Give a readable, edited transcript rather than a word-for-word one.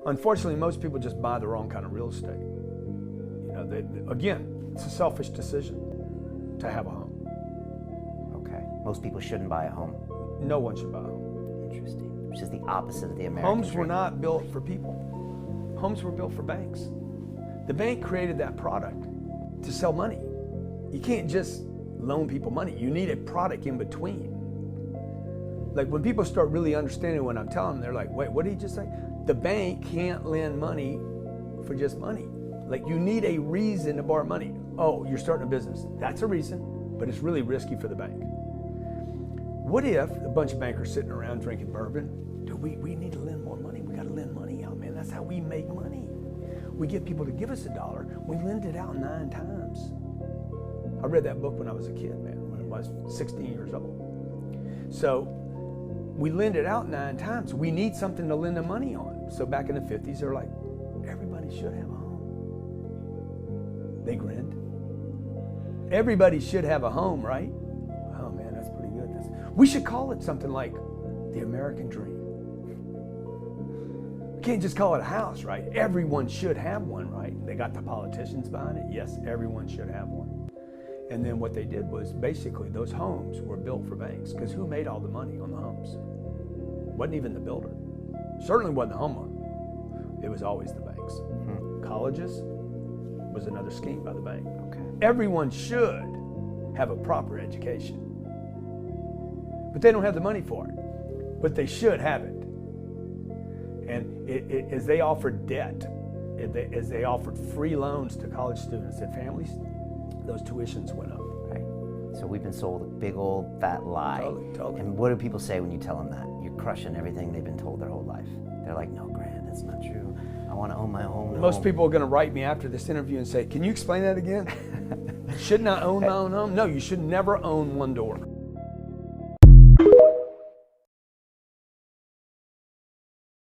Unfortunately, most people just buy the wrong kind of real estate. You know, again, it's a selfish decision to have a home. Okay. Most people shouldn't buy a home. No one should buy a home. Interesting. Which is the opposite of the American Homes dream. were not built for people. Homes were built for banks. The bank created that product to sell money. You can't just loan people money. You need a product in between. Like when people start really understanding what I'm telling them, they're like, wait, what did he just say? The bank can't lend money for just money. Like you need a reason to borrow money. Oh, you're starting a business. That's a reason, but it's really risky for the bank. What if a bunch of bankers sitting around drinking bourbon? Dude, we need to lend more money. We got to lend money out, man. That's how we make money. We get people to give us $1. We lend it out 9 times. I read that book when I was a kid, man, when I was 16 years old. So we lend it out 9 times. We need something to lend the money on. So back in the 50s, they're like, everybody should have a home. They grinned. Everybody should have a home, right? Oh man, that's pretty good. We should call it something like the American dream. We can't just call it a house, right? Everyone should have one, right? They got the politicians behind it. Yes, everyone should have one. And then what they did was basically those homes were built for banks because who made all the money on the homes? Wasn't even the builder. Certainly wasn't the homeowner. It was always the banks. Colleges was another scheme by the bank. Okay. Everyone should have a proper education. But they don't have the money for it. But they should have it. And as they offered debt, as they offered free loans to college students and families, those tuitions went up. Right. So we've been sold a big old fat lie. Totally. And what do people say when you tell them that? You're crushing everything they've been told their whole life. They're like, no, Grant, that's not true. I want to own my own home. Most people are going to write me after this interview and say, can you explain that again? Shouldn't I own my own home? No, you should never own one door.